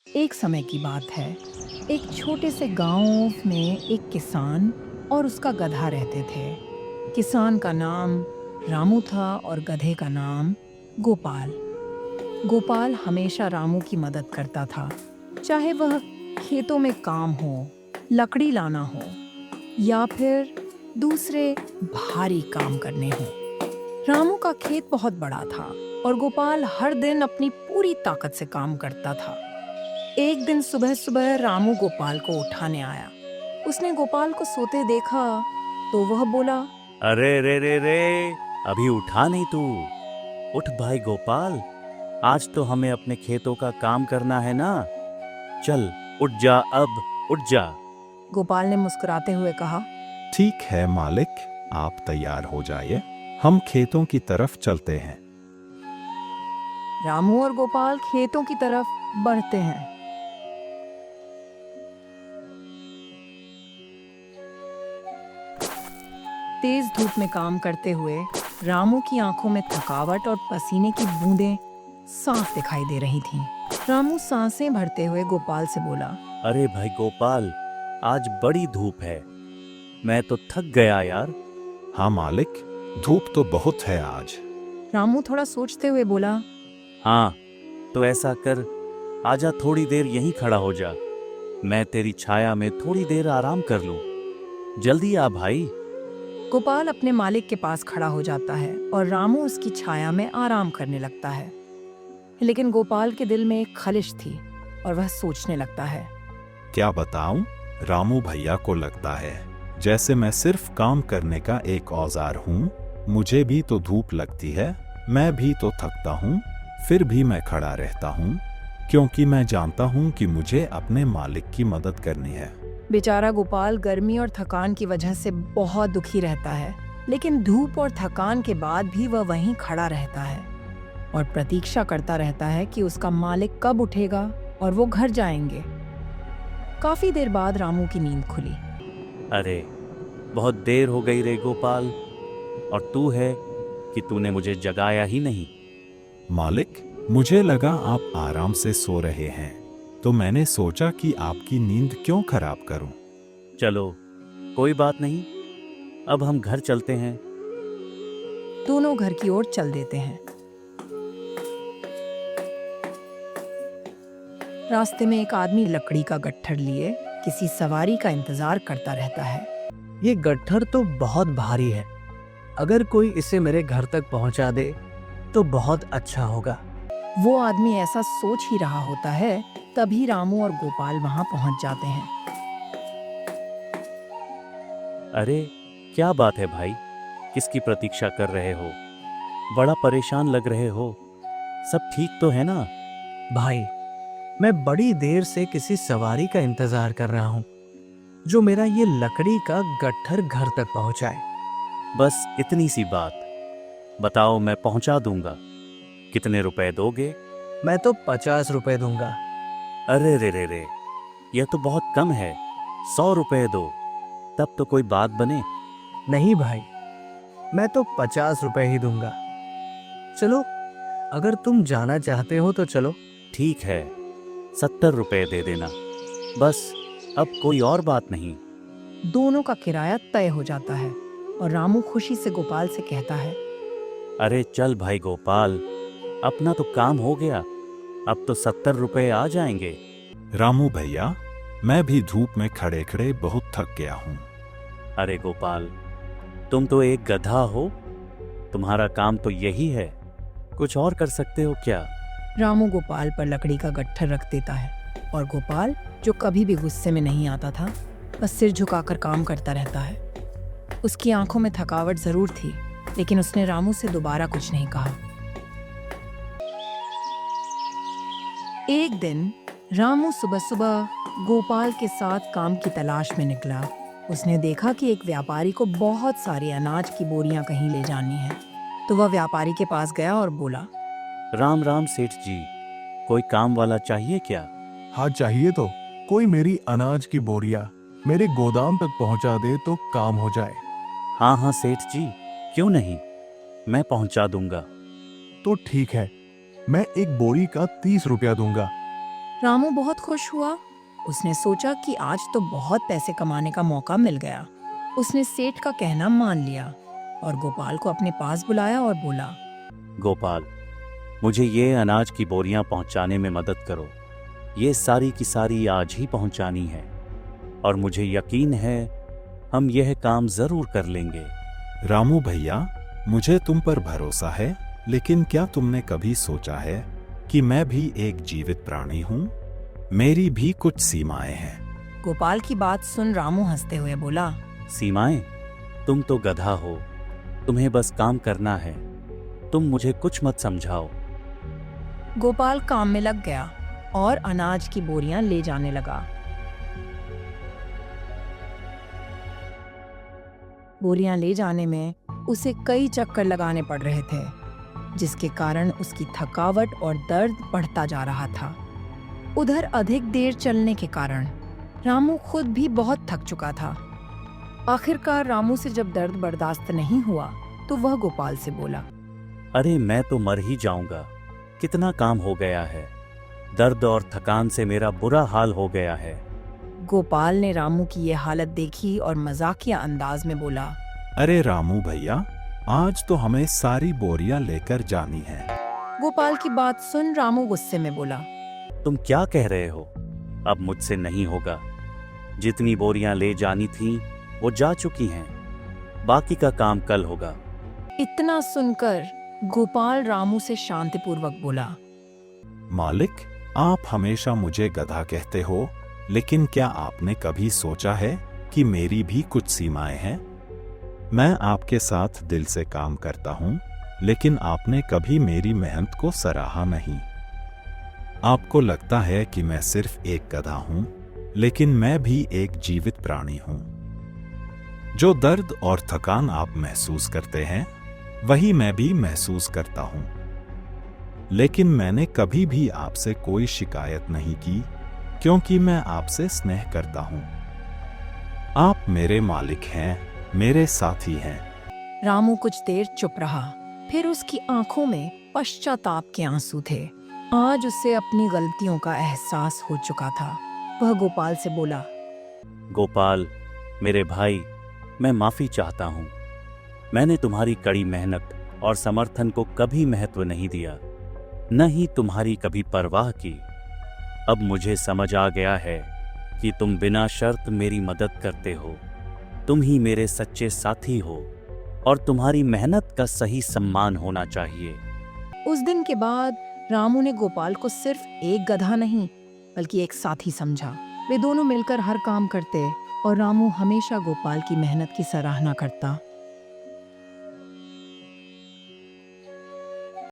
एक समय की बात है। एक छोटे से गांव में एक किसान और उसका गधा रहते थे। किसान का नाम रामू था और गधे का नाम गोपाल। गोपाल हमेशा रामू की मदद करता था, चाहे वह खेतों में काम हो, लकड़ी लाना हो या फिर दूसरे भारी काम करने हो। रामू का खेत बहुत बड़ा था और गोपाल हर दिन अपनी पूरी ताकत से काम करता था। एक दिन सुबह सुबह रामू गोपाल को उठाने आया। उसने गोपाल को सोते देखा तो वह बोला, अरे रे रे रे, अभी उठा नहीं तू? उठ भाई गोपाल, आज तो हमें अपने खेतों का काम करना है ना। चल उठ जा, अब उठ जा। गोपाल ने मुस्कुराते हुए कहा। ठीक है मालिक, आप तैयार हो जाइए, हम खेतों की तरफ चलते हैं। रामू और गोपाल खेतों की तरफ बढ़ते हैं। तेज धूप में काम करते हुए रामू की आंखों में थकावट और पसीने की बूंदें साफ दिखाई दे रही थीं। रामू सांसें भरते हुए गोपाल से बोला, अरे भाई गोपाल, आज बड़ी धूप है, मैं तो थक गया यार। हाँ मालिक, धूप तो बहुत है आज। रामू थोड़ा सोचते हुए बोला, हाँ, तो ऐसा कर, आजा थोड़ी देर यहीं खड़ा हो जा, मैं तेरी छाया में थोड़ी देर आराम कर लूं। जल्दी आ भाई। गोपाल अपने मालिक के पास खड़ा हो जाता है और रामू उसकी छाया में आराम करने लगता है। लेकिन गोपाल के दिल में एक खलिश थी और वह सोचने लगता है, क्या बताऊं, रामू भैया को लगता है जैसे मैं सिर्फ काम करने का एक औजार हूँ। मुझे भी तो धूप लगती है, मैं भी तो थकता हूँ, फिर भी मैं खड़ा रहता हूँ क्योंकि मैं जानता हूँ कि मुझे अपने मालिक की मदद करनी है। बेचारा गोपाल गर्मी और थकान की वजह से बहुत दुखी रहता है, लेकिन धूप और थकान के बाद भी वह वहीं खड़ा रहता है और प्रतीक्षा करता रहता है कि उसका मालिक कब उठेगा और वो घर जाएंगे। काफी देर बाद रामू की नींद खुली। अरे बहुत देर हो गई रे गोपाल, और तू है कि तूने मुझे जगाया ही नहीं। मालिक, मुझे लगा आप आराम से सो रहे हैं, तो मैंने सोचा कि आपकी नींद क्यों खराब करूं। चलो कोई बात नहीं, अब हम घर चलते हैं। दोनों घर की ओर चल देते हैं। रास्ते में एक आदमी लकड़ी का गट्ठर लिए किसी सवारी का इंतजार करता रहता है। ये गट्ठर तो बहुत भारी है, अगर कोई इसे मेरे घर तक पहुंचा दे तो बहुत अच्छा होगा। वो आदमी ऐसा सोच ही रहा होता है, तभी रामू और गोपाल वहां पहुंच जाते हैं। अरे क्या बात है भाई, किसकी प्रतीक्षा कर रहे हो? बड़ा परेशान लग रहे हो, सब ठीक तो है ना? भाई, मैं बड़ी देर से किसी सवारी का इंतजार कर रहा हूँ जो मेरा ये लकड़ी का गट्ठर घर तक पहुंचाए। बस इतनी सी बात, बताओ मैं पहुंचा दूंगा। कितने रुपए दोगे? मैं तो 50 रुपए दूंगा। अरे रे रे रे, यह तो बहुत कम है, 100 रुपए दो, तब तो कोई बात बने। नहीं भाई, मैं तो 50 रुपए ही दूंगा। चलो, अगर तुम जाना चाहते हो तो चलो। ठीक है, 70 रुपए दे देना, बस अब कोई और बात नहीं। दोनों का किराया तय हो जाता है और रामू खुशी से गोपाल से कहता है, अरे चल भाई गोपाल, अपना तो काम हो गया, अब तो 70 रुपए आ जाएंगे। रामू भैया, मैं भी धूप में खड़े खड़े बहुत थक गया हूँ। अरे गोपाल, तुम तो एक गधा हो, तुम्हारा काम तो यही है, कुछ और कर सकते हो क्या? रामू गोपाल पर लकड़ी का गट्ठर रख देता है और गोपाल, जो कभी भी गुस्से में नहीं आता था, बस सिर झुकाकर काम करता रहता है। उसकी आंखों में थकावट जरूर थी, लेकिन उसने रामू से दोबारा कुछ नहीं कहा। एक दिन रामू सुबह सुबह गोपाल के साथ काम की तलाश में निकला। उसने देखा कि एक व्यापारी को बहुत सारी अनाज की बोरियां कहीं ले जानी है, तो वह व्यापारी के पास गया और बोला, राम राम सेठ जी, कोई काम वाला चाहिए क्या? हाँ चाहिए, तो कोई मेरी अनाज की बोरियां मेरे गोदाम तक पहुंचा दे तो काम हो जाए। हाँ हाँ सेठ जी, क्यों नहीं, मैं पहुंचा दूंगा। तो ठीक है, मैं एक बोरी का 30 रुपया दूंगा। रामू बहुत खुश हुआ। उसने सोचा कि आज तो बहुत पैसे कमाने का मौका मिल गया। उसने सेठ का कहना मान लिया और गोपाल को अपने पास बुलाया और बोला, गोपाल, मुझे ये अनाज की बोरियां पहुंचाने में मदद करो। ये सारी की सारी आज ही पहुंचानी है और मुझे यकीन है हम यह काम जरूर कर लेंगे। रामू भैया, मुझे तुम पर भरोसा है, लेकिन क्या तुमने कभी सोचा है कि मैं भी एक जीवित प्राणी हूँ? मेरी भी कुछ सीमाएं हैं। गोपाल की बात सुन रामू हंसते हुए बोला, सीमाएं? तुम तो गधा हो, तुम्हें बस काम करना है। तुम मुझे कुछ मत समझाओ। गोपाल काम में लग गया और अनाज की बोरियां ले जाने लगा। बोरियां ले जाने में उसे कई चक्कर लगाने पड़ रहे थे, जिसके कारण उसकी थकावट और दर्द बढ़ता जा रहा था। उधर अधिक देर चलने के कारण रामू खुद भी बहुत थक चुका था। आखिरकार रामू से जब दर्द बर्दाश्त नहीं हुआ तो वह गोपाल से बोला, अरे मैं तो मर ही जाऊंगा, कितना काम हो गया है। दर्द और थकान से मेरा बुरा हाल हो गया है। गोपाल ने रामू की ये हालत देखी और मजाकिया अंदाज में बोला, अरे रामू भैया, आज तो हमें सारी बोरियां लेकर जानी है। गोपाल की बात सुन रामू गुस्से में बोला, तुम क्या कह रहे हो? अब मुझसे नहीं होगा। जितनी बोरियां ले जानी थी वो जा चुकी हैं। बाकी का काम कल होगा। इतना सुनकर गोपाल रामू से शांतिपूर्वक बोला, मालिक, आप हमेशा मुझे गधा कहते हो, लेकिन क्या आपने कभी सोचा है कि मेरी भी कुछ सीमाएं हैं? मैं आपके साथ दिल से काम करता हूं, लेकिन आपने कभी मेरी मेहनत को सराहा नहीं। आपको लगता है कि मैं सिर्फ एक गधा हूं, लेकिन मैं भी एक जीवित प्राणी हूं। जो दर्द और थकान आप महसूस करते हैं, वही मैं भी महसूस करता हूं। लेकिन मैंने कभी भी आपसे कोई शिकायत नहीं की, क्योंकि मैं आपसे स्नेह करता हूं। आप मेरे मालिक हैं, मेरे साथी हैं। रामू कुछ देर चुप रहा, फिर उसकी आंखों में पश्चाताप के आंसू थे। आज उसे अपनी गलतियों का एहसास हो चुका था। वह गोपाल से बोला, गोपाल, मेरे भाई, मैं माफी चाहता हूं। मैंने तुम्हारी कड़ी मेहनत और समर्थन को कभी महत्व नहीं दिया, न ही तुम्हारी कभी परवाह की। अब मुझे समझ आ गया है कि तुम बिना शर्त मेरी मदद करते हो। तुम ही मेरे सच्चे साथी हो और तुम्हारी मेहनत का सही सम्मान होना चाहिए। उस दिन के बाद रामू ने गोपाल को सिर्फ एक गधा नहीं बल्कि एक साथी समझा। वे दोनों मिलकर हर काम करते और रामू हमेशा गोपाल की मेहनत की सराहना करता।